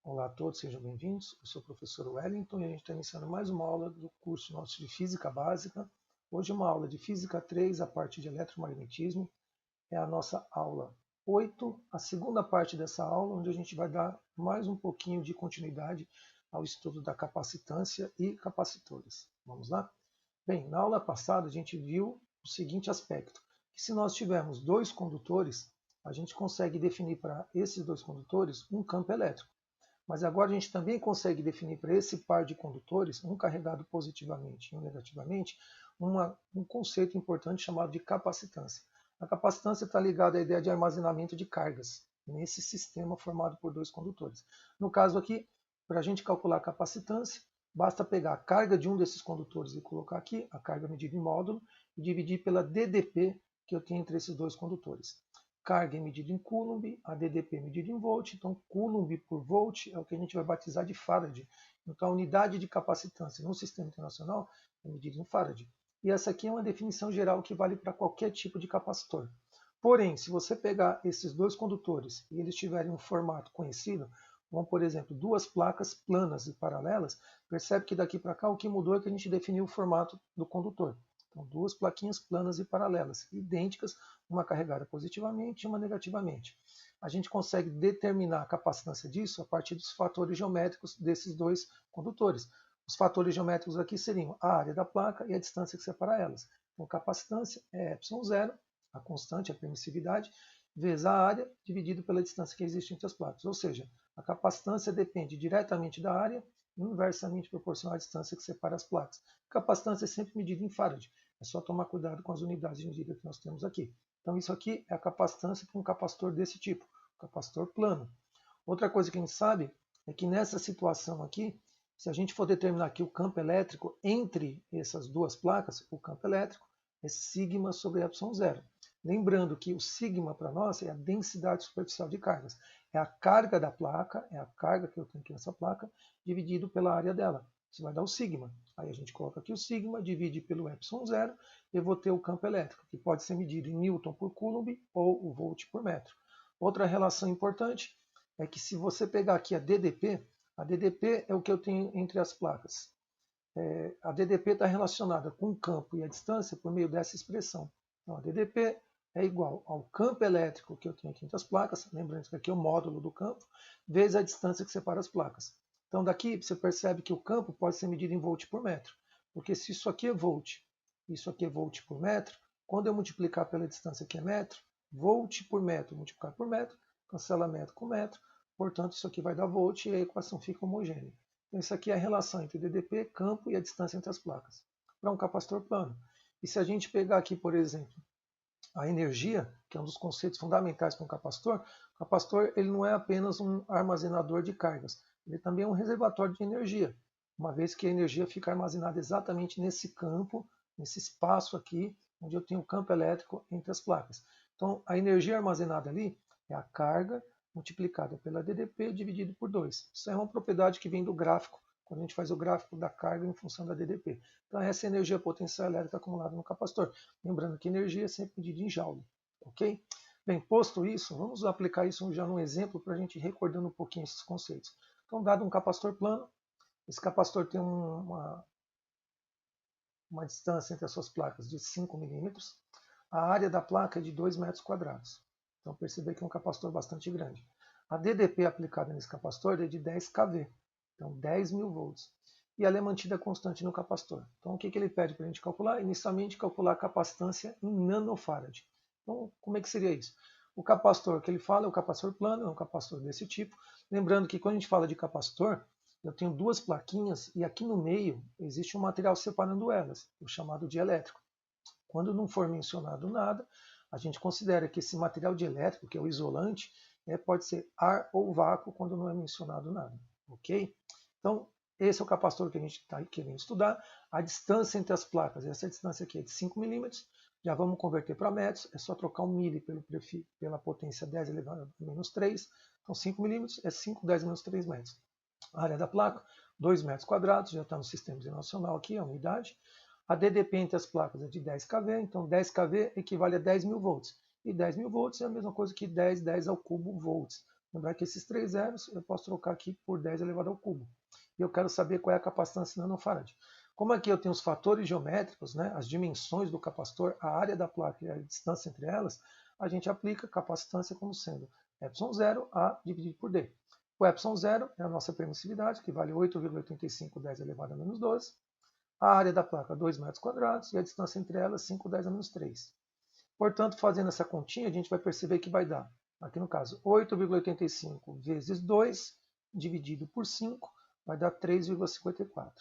Olá a todos, sejam bem-vindos. Eu sou o professor Wellington e a gente está iniciando mais uma aula do curso nosso de Física Básica. Hoje uma aula de Física 3, a parte de eletromagnetismo. É a nossa aula 8, a segunda parte dessa aula, onde a gente vai dar mais um pouquinho de continuidade ao estudo da capacitância e capacitores. Vamos lá? Bem, na aula passada a gente viu o seguinte aspecto, que se nós tivermos dois condutores, a gente consegue definir para esses dois condutores um campo elétrico. Mas agora a gente também consegue definir para esse par de condutores, um carregado positivamente e um negativamente, um conceito importante chamado de capacitância. A capacitância está ligada à ideia de armazenamento de cargas nesse sistema formado por dois condutores. No caso aqui, para a gente calcular a capacitância, basta pegar a carga de um desses condutores e colocar aqui, a carga medida em módulo, e dividir pela DDP que eu tenho entre esses dois condutores. Carga é medida em Coulomb, a DDP é medida em volt, então Coulomb por volt é o que a gente vai batizar de Farad. Então a unidade de capacitância no sistema internacional é medida em Farad. E essa aqui é uma definição geral que vale para qualquer tipo de capacitor. Porém, se você pegar esses dois condutores e eles tiverem um formato conhecido, como por exemplo duas placas planas e paralelas, percebe que daqui para cá o que mudou é que a gente definiu o formato do condutor. Então, duas plaquinhas planas e paralelas, idênticas, uma carregada positivamente e uma negativamente. A gente consegue determinar a capacitância disso a partir dos fatores geométricos desses dois condutores. Os fatores geométricos aqui seriam a área da placa e a distância que separa elas. Então, capacitância é ε0, a constante, a permissividade, vezes a área dividido pela distância que existe entre as placas. Ou seja, a capacitância depende diretamente da área e inversamente proporcional à distância que separa as placas. A capacitância é sempre medida em farad. É só tomar cuidado com as unidades de medida que nós temos aqui. Então, isso aqui é a capacitância para um capacitor desse tipo, capacitor plano. Outra coisa que a gente sabe é que nessa situação aqui, se a gente for determinar aqui o campo elétrico entre essas duas placas, o campo elétrico é sigma sobre ε0. Lembrando que o sigma para nós é a densidade superficial de cargas. É a carga da placa, é a carga que eu tenho aqui nessa placa, dividido pela área dela. Isso vai dar o sigma. Aí a gente coloca aqui o sigma, divide pelo ε0, e eu vou ter o campo elétrico, que pode ser medido em Newton por Coulomb ou o volt por metro. Outra relação importante é que se você pegar aqui a DDP é o que eu tenho entre as placas. A DDP está relacionada com o campo e a distância por meio dessa expressão. Então, a DDP é igual ao campo elétrico que eu tenho aqui entre as placas, lembrando que aqui é o módulo do campo, vezes a distância que separa as placas. Então, daqui você percebe que o campo pode ser medido em volt por metro, porque se isso aqui é volt, isso aqui é volt por metro, quando eu multiplicar pela distância que é metro, volt por metro multiplicar por metro, cancela metro com metro, portanto, isso aqui vai dar volt e a equação fica homogênea. Então, isso aqui é a relação entre DDP, campo e a distância entre as placas, para um capacitor plano. E se a gente pegar aqui, por exemplo, a energia, que é um dos conceitos fundamentais para um capacitor, o capacitor ele não é apenas um armazenador de cargas, ele também é um reservatório de energia, uma vez que a energia fica armazenada exatamente nesse campo, nesse espaço aqui, onde eu tenho o campo elétrico entre as placas. Então, a energia armazenada ali é a carga multiplicada pela DDP dividido por 2. Isso é uma propriedade que vem do gráfico, quando a gente faz o gráfico da carga em função da DDP. Então, essa é a energia potencial elétrica acumulada no capacitor. Lembrando que energia é sempre medida em joule, ok? Bem, posto isso, vamos aplicar isso já num exemplo para a gente ir recordando um pouquinho esses conceitos. Então, dado um capacitor plano, esse capacitor tem uma distância entre as suas placas de 5 milímetros, a área da placa é de 2 metros quadrados. Então, perceber que é um capacitor bastante grande. A DDP aplicada nesse capacitor é de 10 kV, então 10.000 volts. E ela é mantida constante no capacitor. Então, o que ele pede para a gente calcular? Inicialmente, calcular a capacitância em nanofarad. Então, como é que seria isso? O capacitor que ele fala é o capacitor plano, é um capacitor desse tipo. Lembrando que quando a gente fala de capacitor, eu tenho duas plaquinhas e aqui no meio existe um material separando elas, o chamado dielétrico. Quando não for mencionado nada, a gente considera que esse material dielétrico, que é o isolante, pode ser ar ou vácuo quando não é mencionado nada, ok? Então, esse é o capacitor que a gente está querendo estudar. A distância entre as placas, essa distância aqui é de 5 milímetros, já vamos converter para metros, é só trocar 1 mili pela potência 10 elevado a menos 3, então 5 milímetros é 5, 10 menos 3 metros. A área da placa, 2 metros quadrados, já está no sistema internacional aqui, a unidade. A DDP entre as placas é de 10 kV, então 10 kV equivale a 10.000 volts. E 10.000 volts é a mesma coisa que 10 ao cubo volts. Lembrar que esses 3 zeros eu posso trocar aqui por 10 elevado ao cubo. E eu quero saber qual é a capacitância em nanofarad. Como aqui eu tenho os fatores geométricos, né, as dimensões do capacitor, a área da placa e a distância entre elas, a gente aplica a capacitância como sendo ε0 A dividido por D. O ε0 é a nossa permissividade, que vale 8,85 10 elevado a menos 12. A área da placa, 2 metros quadrados, e a distância entre elas, 5 10 a menos 3. Portanto, fazendo essa continha, a gente vai perceber que vai dar, aqui no caso, 8,85 vezes 2, dividido por 5, vai dar 3,54.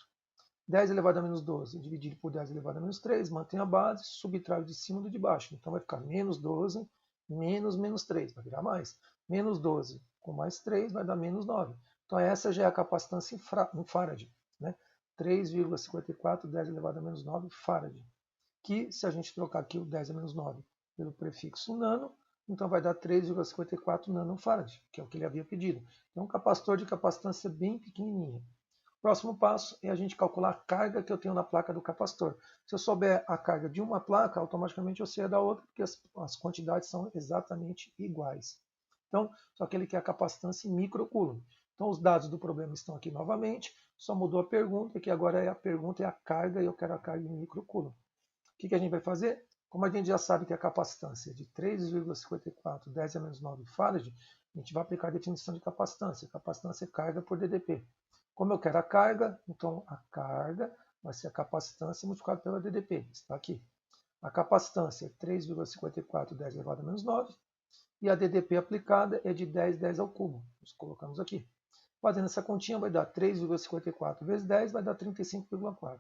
10 elevado a menos 12 dividido por 10 elevado a menos 3, mantém a base, subtrai o de cima do de baixo. Então vai ficar menos 12, menos 3, vai virar mais. Menos 12 com mais 3 vai dar menos 9. Então essa já é a capacitância em farad, né? 3,54, 10 elevado a menos 9 farad. Que se a gente trocar aqui o 10 a menos 9 pelo prefixo nano, então vai dar 3,54 nanofarad, que é o que ele havia pedido. É um capacitor de capacitância bem pequenininha. Próximo passo é a gente calcular a carga que eu tenho na placa do capacitor. Se eu souber a carga de uma placa, automaticamente eu sei a da outra, porque as quantidades são exatamente iguais. Então, só que ele quer a capacitância em microcoulomb. Então, os dados do problema estão aqui novamente, só mudou a pergunta, que agora a pergunta é a carga, e eu quero a carga em microcoulomb. O que a gente vai fazer? Como a gente já sabe que a capacitância é de 3,54 10 a menos 9 farad, a gente vai aplicar a definição de capacitância. Capacitância é carga por DDP. Como eu quero a carga, então a carga vai ser a capacitância multiplicada pela DDP. Está aqui. A capacitância é 3,54 10 elevado a menos 9. E a DDP aplicada é de 10 ao cubo. Nós colocamos aqui. Fazendo essa continha vai dar 3,54 vezes 10, vai dar 35,4.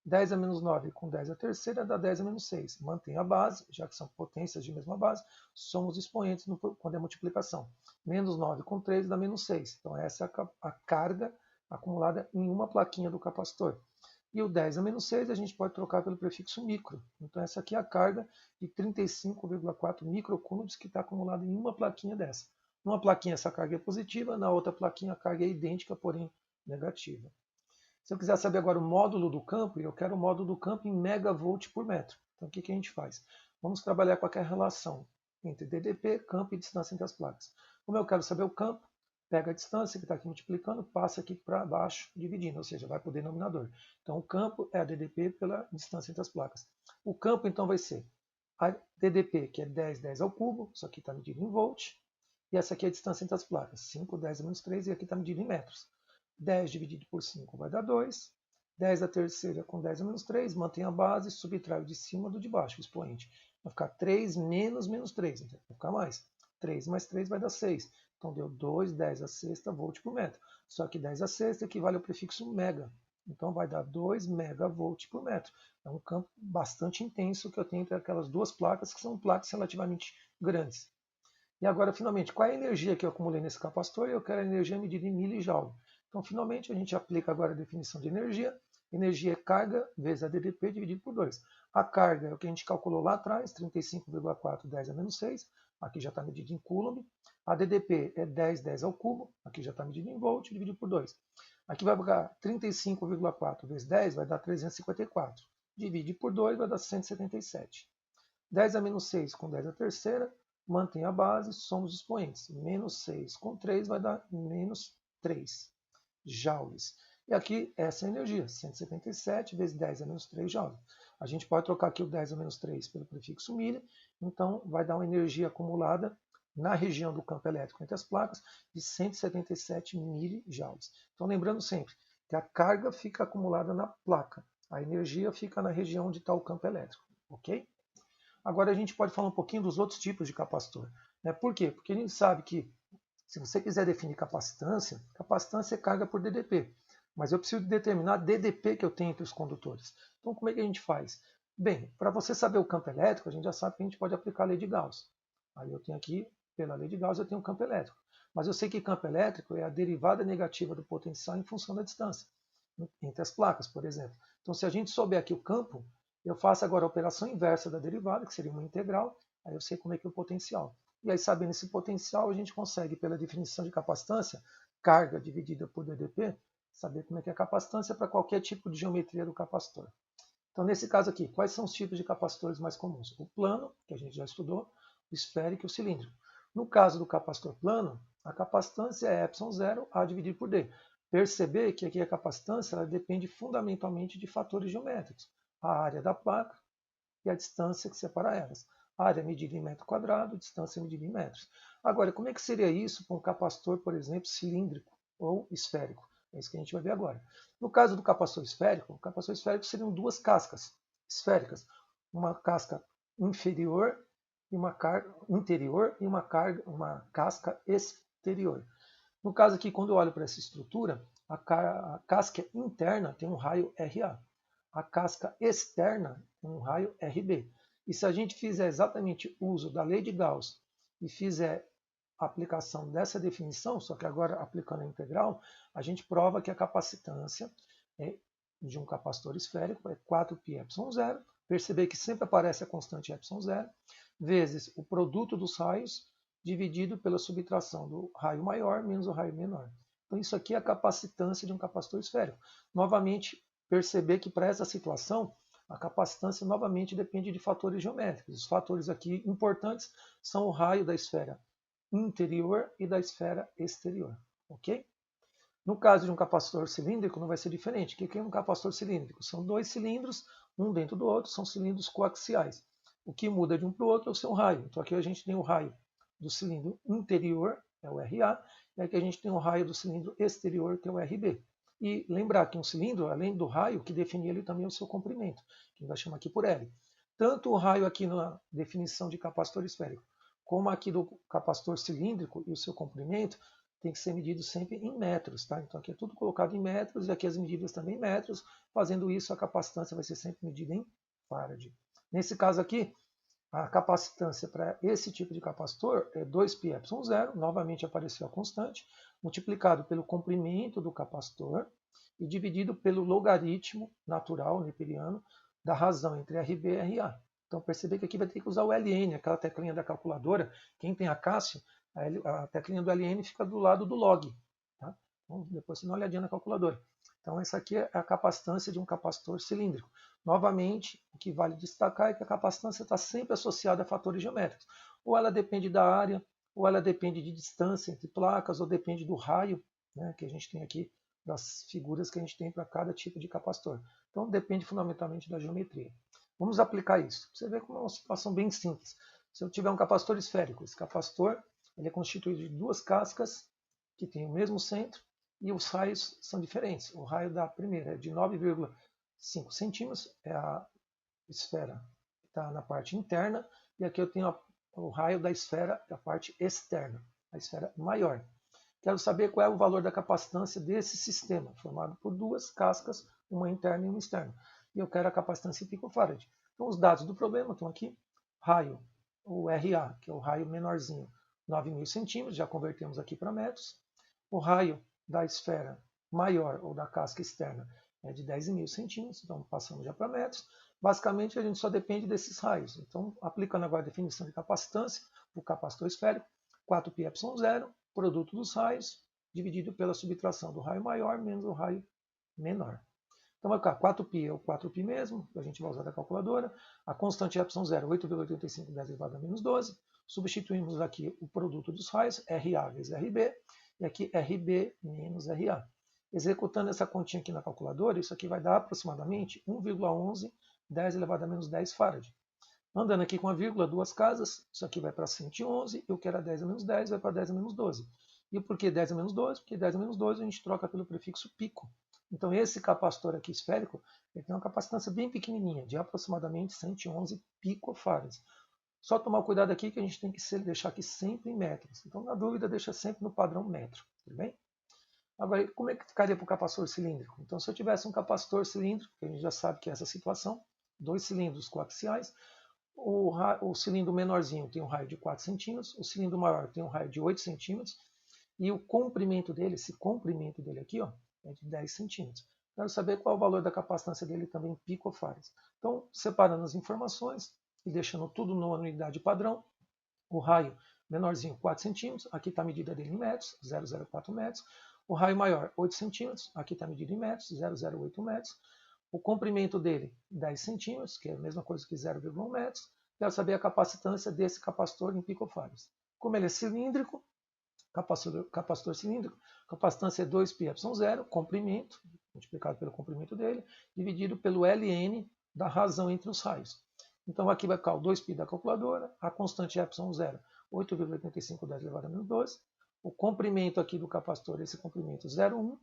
10 a menos 9 com 10 a terceira dá 10 a menos 6. Mantém a base, já que são potências de mesma base, somos expoentes quando é multiplicação. Menos 9 com 3 dá menos 6. Então essa é a carga acumulada em uma plaquinha do capacitor. E o 10 a menos 6 a gente pode trocar pelo prefixo micro. Então essa aqui é a carga de 35,4 microcoulombs que está acumulada em uma plaquinha dessa. Numa plaquinha essa carga é positiva, na outra plaquinha a carga é idêntica, porém negativa. Se eu quiser saber agora o módulo do campo, eu quero o módulo do campo em megavolt por metro. Então o que a gente faz? Vamos trabalhar com aquela relação entre DDP, campo e distância entre as placas. Como eu quero saber o campo, pega a distância que está aqui multiplicando, passa aqui para baixo, dividindo, ou seja, vai para o denominador. Então o campo é a DDP pela distância entre as placas. O campo então vai ser a DDP, que é 10 ao cubo, isso aqui está medido em volt, e essa aqui é a distância entre as placas, 5, 10 a menos 3, e aqui está medido em metros. 10 dividido por 5 vai dar 2. 10 a terceira com 10 a menos 3, mantém a base, subtrai o de cima do de baixo, o expoente. Vai ficar 3 menos 3, então vai ficar mais. 3 mais 3 vai dar 6. Então deu 2, 10 a sexta volt por metro. Só que 10 a sexta equivale ao prefixo mega. Então vai dar 2 megavolt por metro. É um campo bastante intenso que eu tenho entre aquelas duas placas, que são placas relativamente grandes. E agora, finalmente, qual é a energia que eu acumulei nesse capacitor? Eu quero a energia medida em milijoule. Então, finalmente, a gente aplica agora a definição de energia. Energia é carga vezes a DDP dividido por 2. A carga é o que a gente calculou lá atrás, 35,4, 10 a menos 6. Aqui já está medido em coulomb. A DDP é 10 ao cubo. Aqui já está medido em volt, dividido por 2. Aqui vai ficar 35,4 vezes 10, vai dar 354. Divide por 2, vai dar 177. 10 a menos 6 com 10 a terceira, mantém a base, somos expoentes. Menos 6 com 3 vai dar menos 3 joules. E aqui essa é a energia, 177 vezes 10 a menos 3 joules. A gente pode trocar aqui o 10 a menos 3 pelo prefixo milli, então vai dar uma energia acumulada na região do campo elétrico entre as placas de 177 milijoules. Então lembrando sempre que a carga fica acumulada na placa, a energia fica na região onde está o campo elétrico, ok? Agora a gente pode falar um pouquinho dos outros tipos de capacitor. Né? Por quê? Porque a gente sabe que se você quiser definir capacitância, capacitância é carga por DDP. Mas eu preciso determinar a DDP que eu tenho entre os condutores. Então como é que a gente faz? Bem, para você saber o campo elétrico, a gente já sabe que a gente pode aplicar a lei de Gauss. Aí eu tenho aqui, pela lei de Gauss, eu tenho um campo elétrico. Mas eu sei que campo elétrico é a derivada negativa do potencial em função da distância, entre as placas, por exemplo. Então se a gente souber aqui o campo, eu faço agora a operação inversa da derivada, que seria uma integral, aí eu sei como é que é o potencial. E aí, sabendo esse potencial, a gente consegue, pela definição de capacitância, carga dividida por DDP, saber como é que é a capacitância para qualquer tipo de geometria do capacitor. Então, nesse caso aqui, quais são os tipos de capacitores mais comuns? O plano, que a gente já estudou, o esférico e o cilíndrico. No caso do capacitor plano, A capacitância é ε0 A dividido por D. Perceber que aqui a capacitância ela depende fundamentalmente de fatores geométricos. A área da placa e a distância que separa elas. A área é medida em metro quadrado, a distância é medida em metros. Agora, como é que seria isso para um capacitor, por exemplo, cilíndrico ou esférico? É isso que a gente vai ver agora. No caso do capacitor esférico, o capacitor esférico seriam duas cascas esféricas. Uma casca inferior e uma interior e uma casca exterior. No caso aqui, quando eu olho para essa estrutura, a casca interna tem um raio RA. A casca externa tem um raio RB. E se a gente fizer exatamente uso da lei de Gauss e fizer a aplicação dessa definição, só que agora aplicando a integral, a gente prova que a capacitância de um capacitor esférico é 4πε0. Perceber que sempre aparece a constante ε0, vezes o produto dos raios, dividido pela subtração do raio maior menos o raio menor. Então, isso aqui é a capacitância de um capacitor esférico. Novamente, perceber que para essa situação, a capacitância novamente depende de fatores geométricos. Os fatores aqui importantes são o raio da esfera interior e da esfera exterior. Ok? No caso de um capacitor cilíndrico, não vai ser diferente. O que é um capacitor cilíndrico? São dois cilindros, um dentro do outro, são cilindros coaxiais. O que muda de um para o outro é o seu raio. Então, aqui a gente tem o raio do cilindro interior, é o RA, e aqui a gente tem o raio do cilindro exterior, que é o RB. E lembrar que um cilindro, além do raio, que define ele também o seu comprimento, que a gente vai chamar aqui por L. Tanto o raio aqui na definição de capacitor esférico, como aqui do capacitor cilíndrico e o seu comprimento, tem que ser medido sempre em metros, tá? Então aqui é tudo colocado em metros e aqui as medidas também em metros. Fazendo isso, a capacitância vai ser sempre medida em farad. Nesse caso aqui, a capacitância para esse tipo de capacitor é 2πε0, novamente apareceu a constante, multiplicado pelo comprimento do capacitor e dividido pelo logaritmo natural neperiano da razão entre RB e RA. Então perceber que aqui vai ter que usar o LN, aquela teclinha da calculadora. Quem tem a Cássio, a teclinha do LN fica do lado do log. Tá? Então, depois você dá uma olhadinha na calculadora. Então essa aqui é a capacitância de um capacitor cilíndrico. Novamente, o que vale destacar é que a capacitância está sempre associada a fatores geométricos. Ou ela depende da área, ou ela depende de distância entre placas, ou depende do raio, né, que a gente tem aqui, das figuras que a gente tem para cada tipo de capacitor. Então depende fundamentalmente da geometria. Vamos aplicar isso. Você vê como é uma situação bem simples. Se eu tiver um capacitor esférico, esse capacitor ele é constituído de duas cascas que têm o mesmo centro e os raios são diferentes. O raio da primeira é de 9,5 centímetros, é a esfera que está na parte interna, e aqui eu tenho o raio da esfera da parte externa, a esfera maior. Quero saber qual é o valor da capacitância desse sistema, formado por duas cascas, uma interna e uma externa. E eu quero a capacitância em picofarad. Então, os dados do problema estão aqui. Raio, o RA, que é o raio menorzinho, 9.000 centímetros, já convertemos aqui para metros. O raio da esfera maior, ou da casca externa, é de 10.000 centímetros, então passamos já para metros. Basicamente, a gente só depende desses raios. Então, aplicando agora a definição de capacitância, o capacitor esférico, 4πε0, produto dos raios, dividido pela subtração do raio maior menos o raio menor. Então vai ficar 4π é o 4π mesmo, que a gente vai usar da calculadora. A constante ε0, 8,85 10 elevado a menos 12. Substituímos aqui o produto dos raios, RA vezes RB, e aqui RB menos RA. Executando essa continha aqui na calculadora, isso aqui vai dar aproximadamente 1,11 10 elevado a menos 10 farad. Andando aqui com a vírgula, duas casas, isso aqui vai para 111, e o que era 10 a menos 10 vai para 10 a menos 12. E por que 10 a menos 12? Porque 10 a menos 12 a gente troca pelo prefixo pico. Então esse capacitor aqui esférico ele tem uma capacitância bem pequenininha, de aproximadamente 111 picofarads. Só tomar cuidado aqui que a gente tem que deixar aqui sempre em metros. Então, na dúvida, deixa sempre no padrão metro. Tudo bem? Agora, como é que ficaria para o capacitor cilíndrico? Então, se eu tivesse um capacitor cilíndrico, que a gente já sabe que é essa situação, dois cilindros coaxiais, o cilindro menorzinho tem um raio de 4 centímetros, o cilindro maior tem um raio de 8 centímetros, e o comprimento dele, esse comprimento dele aqui, ó, é de 10 centímetros. Quero saber qual é o valor da capacitância dele também em picofarads. Então, separando as informações e deixando tudo numa unidade padrão, o raio menorzinho 4 centímetros, aqui está a medida dele em metros, 0,04 metros. O raio maior 8 centímetros, aqui está a medida em metros, 0,08 metros. O comprimento dele 10 centímetros, que é a mesma coisa que 0,1 metros. Quero saber a capacitância desse capacitor em picofarads. Como ele é cilíndrico, capacitor cilíndrico, capacitância é 2πε0, comprimento, multiplicado pelo comprimento dele, dividido pelo Ln da razão entre os raios. Então aqui vai ficar o 2π da calculadora, a constante ε0, 8,85 elevado a menos 12, o comprimento aqui do capacitor, esse comprimento 0,1,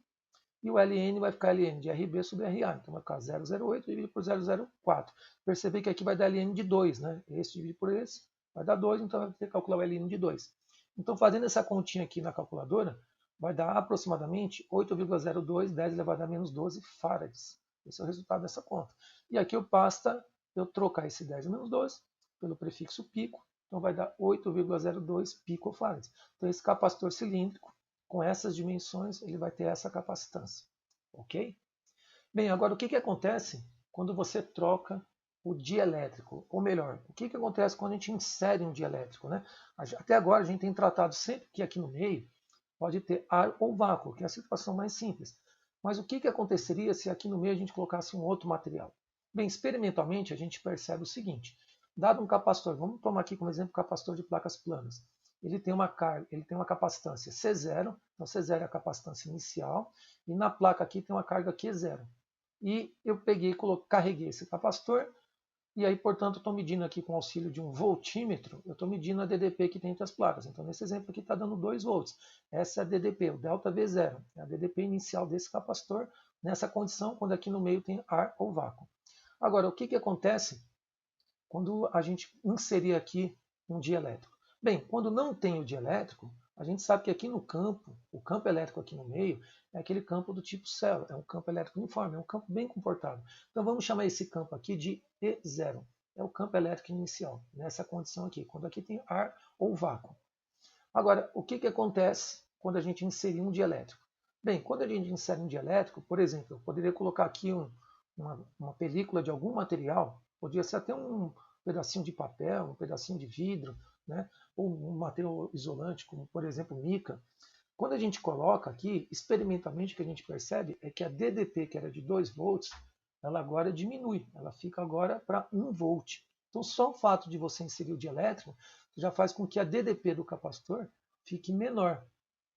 e o Ln vai ficar Ln de RB sobre RA, então vai ficar 0,08 dividido por 0,04. Perceber que aqui vai dar Ln de 2, né? Esse dividido por esse vai dar 2, então vai ter que calcular o Ln de 2. Então, fazendo essa continha aqui na calculadora, vai dar aproximadamente 8,02 10 elevado a menos 12 farads. Esse é o resultado dessa conta. E aqui basta eu trocar esse 10 a menos 12 pelo prefixo pico, então vai dar 8,02 picofarads. Então, esse capacitor cilíndrico, com essas dimensões, ele vai ter essa capacitância. Ok? Bem, agora o que acontece quando você troca o dielétrico? Ou melhor, o que acontece quando a gente insere um dielétrico? Né? Até agora a gente tem tratado sempre que aqui no meio pode ter ar ou vácuo, que é a situação mais simples. Mas o que aconteceria se aqui no meio a gente colocasse um outro material? Bem, experimentalmente a gente percebe o seguinte: dado um capacitor, vamos tomar aqui como exemplo o capacitor de placas planas. Ele tem uma capacitância C0, então C0 é a capacitância inicial, e na placa aqui tem uma carga Q0. E eu peguei, carreguei esse capacitor, e aí, portanto, estou medindo aqui com o auxílio de um voltímetro, eu estou medindo a DDP que tem entre as placas. Então, nesse exemplo aqui está dando 2 volts. Essa é a DDP, o delta V0, é a DDP inicial desse capacitor, nessa condição, quando aqui no meio tem ar ou vácuo. Agora, o que acontece quando a gente inserir aqui um dielétrico? Bem, quando não tem o dielétrico, a gente sabe que aqui no campo, o campo elétrico aqui no meio, é aquele campo do tipo célula, é um campo elétrico uniforme, é um campo bem comportado. Então vamos chamar esse campo aqui de E0, é o campo elétrico inicial, nessa condição aqui, quando aqui tem ar ou vácuo. Agora, o que acontece quando a gente inserir um dielétrico? Bem, quando a gente insere um dielétrico, por exemplo, eu poderia colocar aqui uma película de algum material, podia ser até um pedacinho de papel, um pedacinho de vidro, né? Ou um material isolante, como por exemplo mica. Quando a gente coloca aqui, experimentalmente o que a gente percebe é que a DDP, que era de 2 volts, ela agora diminui, ela fica agora para 1 volt. Então só o fato de você inserir o dielétrico já faz com que a DDP do capacitor fique menor,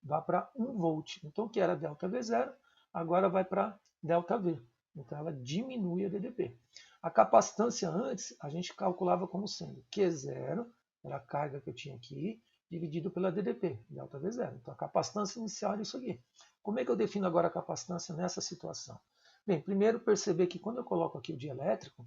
vá para 1 volt. Então o que era ΔV0, agora vai para ΔV. Então ela diminui a DDP. A capacitância antes a gente calculava como sendo Q0, era a carga que eu tinha aqui, dividido pela DDP, ΔV0. Então a capacitância inicial é isso aqui. Como é que eu defino agora a capacitância nessa situação? Bem, primeiro perceber que quando eu coloco aqui o dielétrico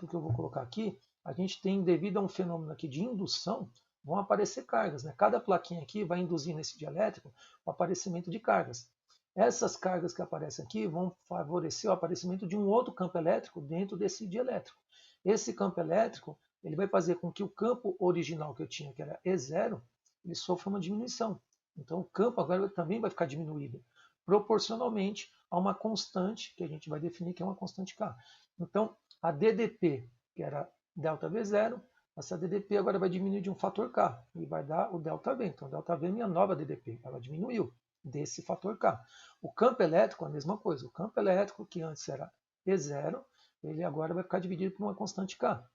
que eu vou colocar aqui, a gente tem, devido a um fenômeno aqui de indução, vão aparecer cargas. Né? Cada plaquinha aqui vai induzir nesse dielétrico o aparecimento de cargas. Essas cargas que aparecem aqui vão favorecer o aparecimento de um outro campo elétrico dentro desse dielétrico. Esse campo elétrico ele vai fazer com que o campo original que eu tinha, que era E0, ele sofra uma diminuição. Então o campo agora também vai ficar diminuído, proporcionalmente a uma constante que a gente vai definir que é uma constante K. Então a DDP, que era ΔV0, essa DDP agora vai diminuir de um fator K e vai dar o ΔV. Então ΔV é minha nova DDP, ela diminuiu desse fator K. O campo elétrico, a mesma coisa. O campo elétrico, que antes era E0, ele agora vai ficar dividido por uma constante K.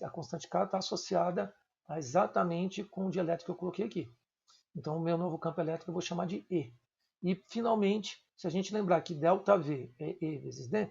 A constante K está associada exatamente com o dielétrico que eu coloquei aqui. Então, o meu novo campo elétrico eu vou chamar de E. E, finalmente, se a gente lembrar que ΔV é E vezes D,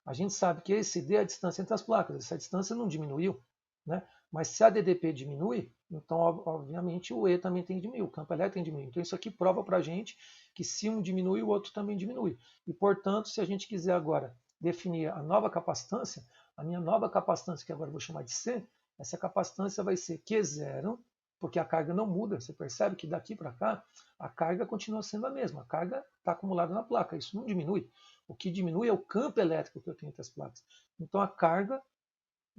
a gente sabe que esse D é a distância entre as placas. Essa distância não diminuiu, né? Mas se a DDP diminui, então, obviamente, o E também tem que diminuir, o campo elétrico tem que diminuir. Então, isso aqui prova para a gente que se um diminui, o outro também diminui. E, portanto, se a gente quiser agora definir a nova capacitância, a minha nova capacitância, que agora eu vou chamar de C, essa capacitância vai ser Q0, porque a carga não muda. Você percebe que daqui para cá, a carga continua sendo a mesma. A carga está acumulada na placa, isso não diminui. O que diminui é o campo elétrico que eu tenho entre as placas. Então, a carga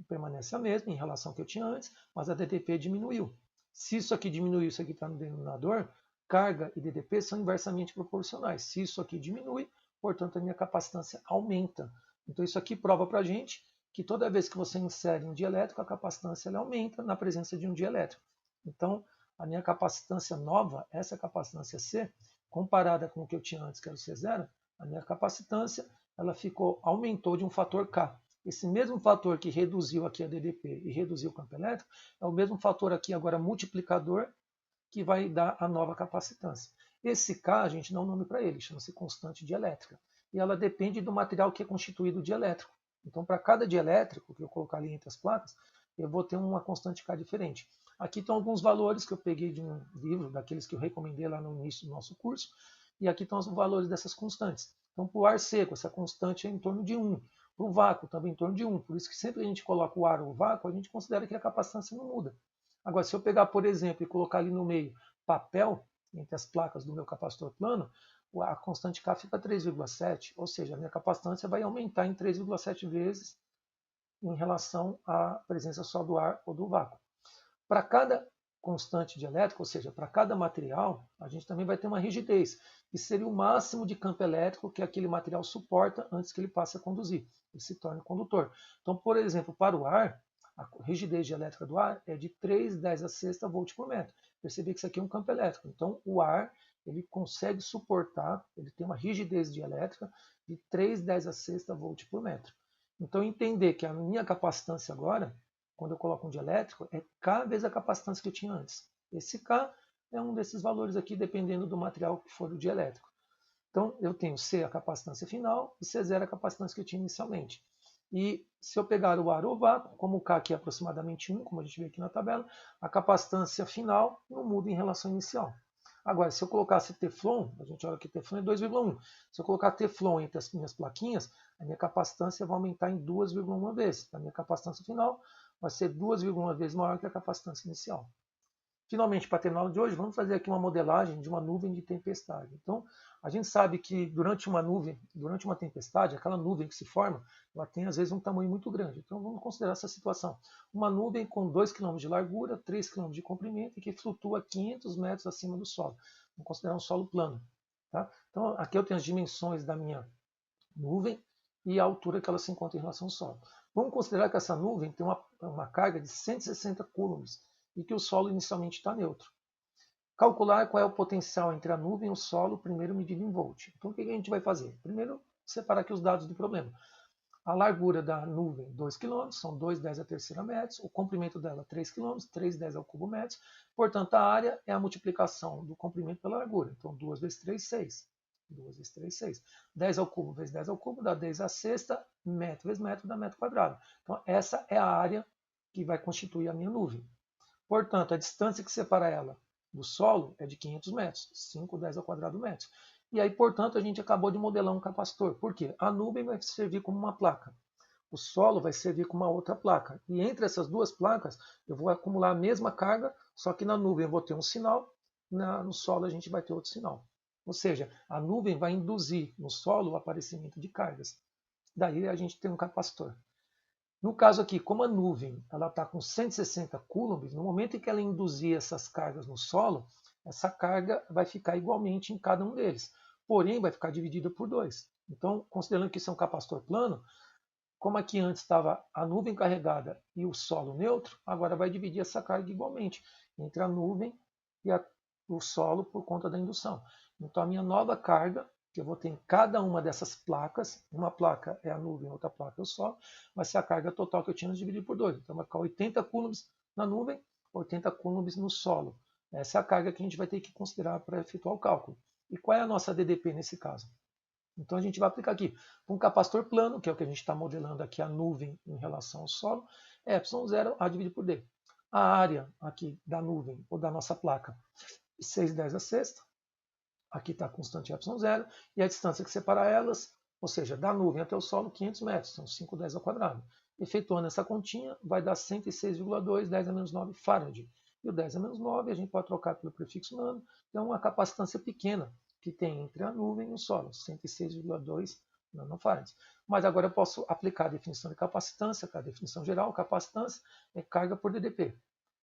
permanece a mesma em relação ao que eu tinha antes, mas a DDP diminuiu. Se isso aqui diminuiu, isso aqui está no denominador, carga e DDP são inversamente proporcionais. Se isso aqui diminui, portanto, a minha capacitância aumenta. Então, isso aqui prova para a gente que toda vez que você insere um dielétrico, a capacitância ela aumenta na presença de um dielétrico. Então, a minha capacitância nova, essa capacitância C, comparada com o que eu tinha antes, que era o C0, a minha capacitância ela aumentou de um fator K. Esse mesmo fator que reduziu aqui a DDP e reduziu o campo elétrico, é o mesmo fator aqui agora multiplicador que vai dar a nova capacitância. Esse K, a gente dá um nome para ele, chama-se constante dielétrica. E ela depende do material que é constituído dielétrico. Então, para cada dielétrico que eu colocar ali entre as placas, eu vou ter uma constante K diferente. Aqui estão alguns valores que eu peguei de um livro, daqueles que eu recomendei lá no início do nosso curso, e aqui estão os valores dessas constantes. Então, para o ar seco, essa constante é em torno de 1. Para o vácuo, também em torno de 1. Por isso que sempre que a gente coloca o ar ou o vácuo, a gente considera que a capacitância não muda. Agora, se eu pegar, por exemplo, e colocar ali no meio papel, entre as placas do meu capacitor plano, a constante K fica 3,7, ou seja, a minha capacitância vai aumentar em 3,7 vezes em relação à presença só do ar ou do vácuo. Para cada constante dielétrica, ou seja, para cada material, a gente também vai ter uma rigidez, que seria o máximo de campo elétrico que aquele material suporta antes que ele passe a conduzir, ele se torne condutor. Então, por exemplo, para o ar, a rigidez dielétrica do ar é de 3,10 a sexta volt por metro. Percebi que isso aqui é um campo elétrico. Então, o ar ele consegue suportar, ele tem uma rigidez dielétrica de 3,10 a sexta volt por metro. Então, entender que a minha capacitância agora, quando eu coloco um dielétrico, é K vezes a capacitância que eu tinha antes. Esse K é um desses valores aqui, dependendo do material que for o dielétrico. Então, eu tenho C, a capacitância final, e C0, a capacitância que eu tinha inicialmente. E se eu pegar o ar ou vácuo, como o K aqui é aproximadamente 1, como a gente vê aqui na tabela, a capacitância final não muda em relação à inicial. Agora, se eu colocasse Teflon, a gente olha que Teflon é 2,1. Se eu colocar Teflon entre as minhas plaquinhas, a minha capacitância vai aumentar em 2,1 vezes. A minha capacitância final vai ser 2,1 vezes maior que a capacitância inicial. Finalmente, para terminar de hoje, vamos fazer aqui uma modelagem de uma nuvem de tempestade. Então, a gente sabe que durante uma tempestade, aquela nuvem que se forma, ela tem às vezes um tamanho muito grande. Então, vamos considerar essa situação. Uma nuvem com 2 km de largura, 3 km de comprimento e que flutua 500 metros acima do solo. Vamos considerar um solo plano. Tá? Então, aqui eu tenho as dimensões da minha nuvem e a altura que ela se encontra em relação ao solo. Vamos considerar que essa nuvem tem uma carga de 160 coulombs e que o solo inicialmente está neutro. Calcular qual é o potencial entre a nuvem e o solo, primeiro medido em volt. Então, o que a gente vai fazer? Primeiro, separar aqui os dados do problema. A largura da nuvem, 2 km, são 2,10 a terceira metros. O comprimento dela, 3 km, 3,10 ao cubo metros. Portanto, a área é a multiplicação do comprimento pela largura. Então, 2 vezes 3, 6. 2 vezes 3, 6. 10 ao cubo vezes 10 ao cubo dá 10 a sexta, metro vezes metro dá metro quadrado. Então, essa é a área que vai constituir a minha nuvem. Portanto, a distância que separa ela do solo é de 500 metros, 5,10 ao quadrado metros. E aí, portanto, a gente acabou de modelar um capacitor. Por quê? A nuvem vai servir como uma placa. O solo vai servir como uma outra placa. E entre essas duas placas, eu vou acumular a mesma carga, só que na nuvem eu vou ter um sinal, no solo a gente vai ter outro sinal. Ou seja, a nuvem vai induzir no solo o aparecimento de cargas. Daí a gente tem um capacitor. No caso aqui, como a nuvem está com 160 coulombs, no momento em que ela induzir essas cargas no solo, essa carga vai ficar igualmente em cada um deles. Porém, vai ficar dividida por 2. Então, considerando que isso é um capacitor plano, como aqui antes estava a nuvem carregada e o solo neutro, agora vai dividir essa carga igualmente entre a nuvem e o solo por conta da indução. Então, a minha nova carga que eu vou ter em cada uma dessas placas, uma placa é a nuvem, outra placa é o solo, vai ser a carga total que eu tinha dividido por 2. Então vai ficar 80 coulombs na nuvem, 80 coulombs no solo. Essa é a carga que a gente vai ter que considerar para efetuar o cálculo. E qual é a nossa DDP nesse caso? Então a gente vai aplicar aqui um capacitor plano, que é o que a gente está modelando aqui a nuvem em relação ao solo, é ε0 A dividido por D. A área aqui da nuvem ou da nossa placa, 6,10 a sexta. Aqui está a constante ε0 e a distância que separa elas, ou seja, da nuvem até o solo, 500 metros, são 5,10 ao quadrado. Efetuando essa continha, vai dar 106,2, 10 a menos 9 farad. E o 10 a menos 9 a gente pode trocar pelo prefixo nano, que é uma capacitância pequena que tem entre a nuvem e o solo, 106,2 nanofarads. Mas agora eu posso aplicar a definição de capacitância, que é a definição geral, capacitância é carga por DDP.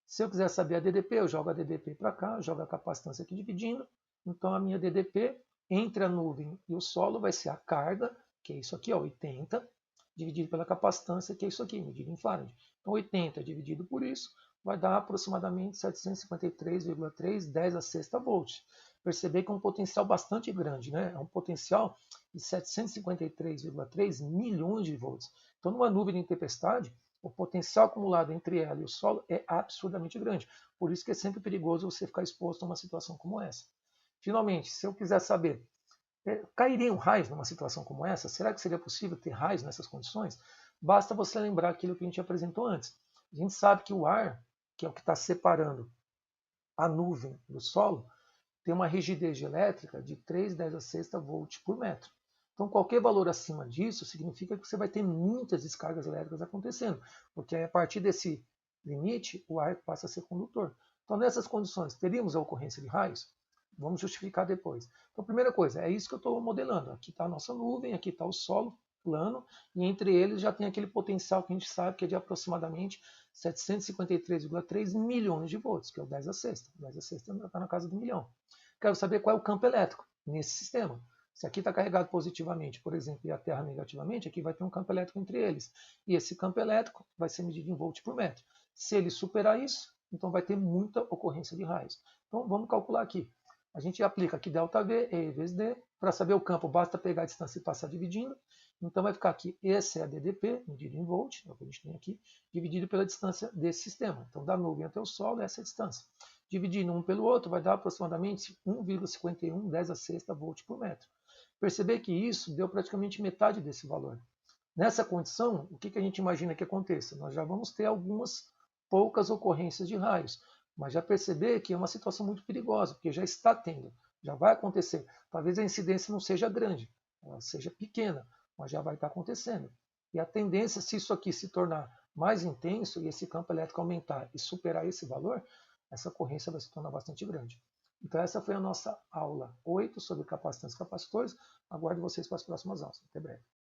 Se eu quiser saber a DDP, eu jogo a DDP para cá, jogo a capacitância aqui dividindo. Então, a minha DDP entre a nuvem e o solo vai ser a carga, que é isso aqui, ó, 80, dividido pela capacitância, que é isso aqui, medido em farad. Então, 80 dividido por isso vai dar aproximadamente 753,3, 10 a sexta volts. Perceber que é um potencial bastante grande, né? É um potencial de 753,3 milhões de volts. Então, numa nuvem de tempestade, o potencial acumulado entre ela e o solo é absurdamente grande. Por isso que é sempre perigoso você ficar exposto a uma situação como essa. Finalmente, se eu quiser saber, cairiam raios numa situação como essa? Será que seria possível ter raios nessas condições? Basta você lembrar aquilo que a gente apresentou antes. A gente sabe que o ar, que é o que está separando a nuvem do solo, tem uma rigidez elétrica de 3,10 volts por metro. Então, qualquer valor acima disso significa que você vai ter muitas descargas elétricas acontecendo, porque a partir desse limite, o ar passa a ser condutor. Então, nessas condições, teríamos a ocorrência de raios? Vamos justificar depois. Então, primeira coisa, é isso que eu estou modelando. Aqui está a nossa nuvem, aqui está o solo plano, e entre eles já tem aquele potencial que a gente sabe que é de aproximadamente 753,3 milhões de volts, que é o 10 a sexta. O 10 a sexta está na casa do milhão. Quero saber qual é o campo elétrico nesse sistema. Se aqui está carregado positivamente, por exemplo, e a Terra negativamente, aqui vai ter um campo elétrico entre eles. E esse campo elétrico vai ser medido em volt por metro. Se ele superar isso, então vai ter muita ocorrência de raios. Então vamos calcular aqui. A gente aplica aqui ΔV, E vezes D. Para saber o campo, basta pegar a distância e passar dividindo. Então vai ficar aqui, esse é a DDP, medido em volt, é o que a gente tem aqui, dividido pela distância desse sistema. Então, da nuvem até o solo, essa é a distância. Dividindo um pelo outro, vai dar aproximadamente 1,51 10 a sexta volt por metro. Perceber que isso deu praticamente metade desse valor. Nessa condição, o que a gente imagina que aconteça? Nós já vamos ter algumas poucas ocorrências de raios, mas já perceber que é uma situação muito perigosa, porque já está tendo, já vai acontecer. Talvez a incidência não seja grande, ela seja pequena, mas já vai estar acontecendo. E a tendência, se isso aqui se tornar mais intenso e esse campo elétrico aumentar e superar esse valor, essa ocorrência vai se tornar bastante grande. Então essa foi a nossa aula 8 sobre capacitância e capacitores. Aguardo vocês para as próximas aulas. Até breve.